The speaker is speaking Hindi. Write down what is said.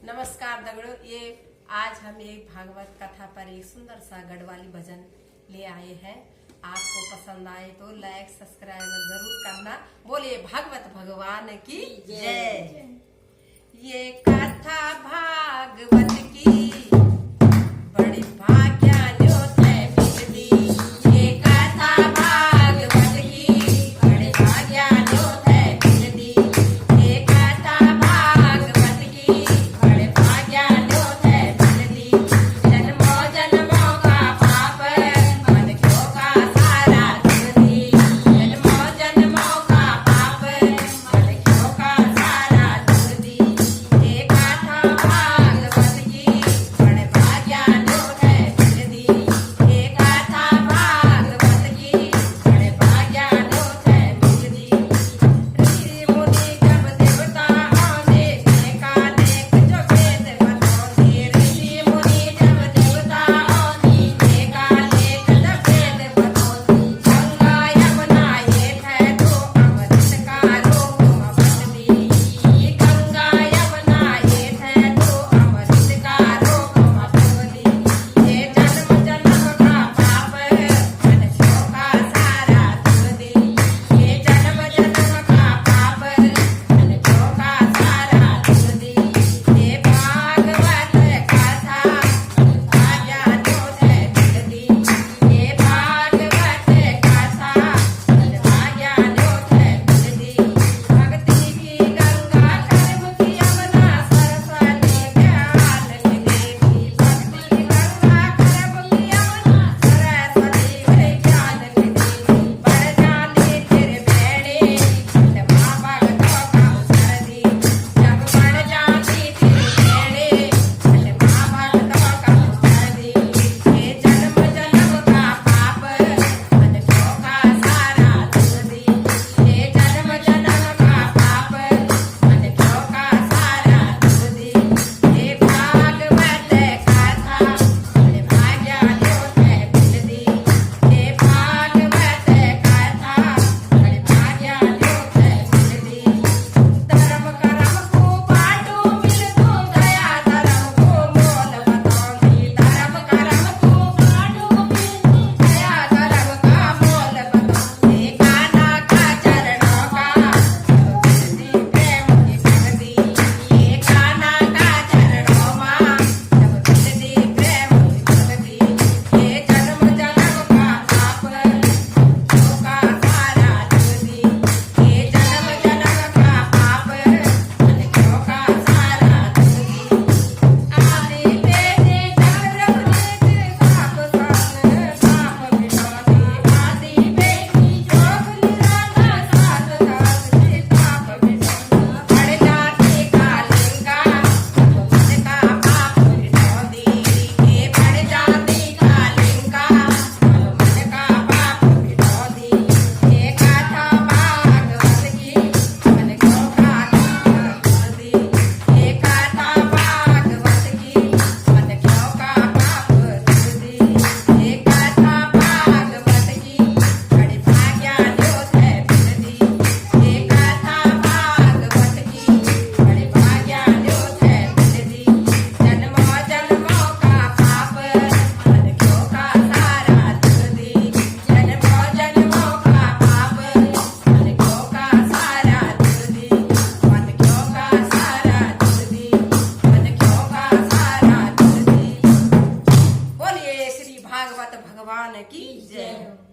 नमस्कार दगड़ों, ये आज हम एक भागवत कथा पर एक सुंदर सा गढ़वाली भजन ले आए हैं। आपको पसंद आए तो लाइक सब्सक्राइब जरूर करना। बोलिए भागवत भगवान की जय। ये कथा भागवत की बड़ी भाग्यान्योत है बिजली। ये कथा भागवत की बड़ी भाग्यान्योत है बिजली। ये कथा भागवत की बड़े भाग्यान्योत है बिजली। जन्मों जन्मों का पाप मन क्यों का सारा धुंधी। जन्मों जन्मों का पाप मन क्यों का सारा धुंधी। ये कथा भागवत की बड़े भाग्यान्योत है बिजली। ये कथा भागवत की बड़े भाग्यान्योत है बिजली। ऋषि मुनि जब देवता आने देखा देख जो वेद बताओ। ऋषि मुनि जब देवता आने देखा देख जो वेद बताओ। गंगा यमुना ये है तो अमृत का रूप बदली। गंगा यमुना ये है तो अमृत का रूप बदली। ये जन्म जन्म का पाप मनुष्यों का सारा धुंधी। ये जन्म जन्म का पाप मनुष्यों का सारा धुंधी। ये भागवत कथा भाग्यान्योत है बिजली। ये भागवत कथा भाग्यान्योत है बिजली। भक्ति की गंगा कर्म की यमुना सरस्वती ज्ञान की देवी। भक्ति की गंगा कर्म की यमुना सरस्वती ज्ञान की देवी। बढ़ जाने तेरे बेड़े बाबा भक्तों का उतर दी। जब बढ़ जाती तेरे बेड़े बाबा भक्तों का उतर दी। ये जन्म जन्म का पाप मनुष्यों का सारा धुंधी। ये जन्म जन्म का पाप मनुष्यों का सारा धुंधी। ये भागवत कथा बड़े भाग्यान्योत है बिजली। ये भागवत कथा बड़े भाग्यान्योत है बिजली। धर्म कर्म को बांटो मिल दो दया धर्म को मोल बताऊंगी। धर्म कर्म को बांटो मिल दो दया धर्म का मोल बताऊंगी। कान्हा का चरणों का बिजली प्रेम की भक्ति। ये कान्हा का चरणों में बिजली प्रेम की भक्ति। ये जन्म जन्म का पाप मनुष्यों का सारा धुंधी। ये जन्म जन्म का पाप मनुष्यों का सारा धुंधी। आदि बेटे जगरव नेत्र साप संग साप विनोदी। आदि बेटी जोग निराला सात दास के साप विनोदी। बढ़ जाती कालिंगा मन का पाप विनोदी। ये बढ़ जाती कालिंगा मन का पाप विनोदी। ये कथा भागवत की मन क्यों का धुंधी। ये कथा भागवत की मन क्यों का पाप धुंधी। ये कथा भागवत की बड़ी भाग्यान्योत है बिजली। ये कथा भागवत की बड़ी भाग्यान्योत है बिजली। जन्मों जन्मों का पाप मन क्यों का सारा धुंधी। जन्मों जन्मों का पाप मन क्यों का सारा धुंधी। मन क्यों का सारा धुंधी। मन क्यों का सारा धुंधी। बोलिए श्री भागवत भगवान की जय।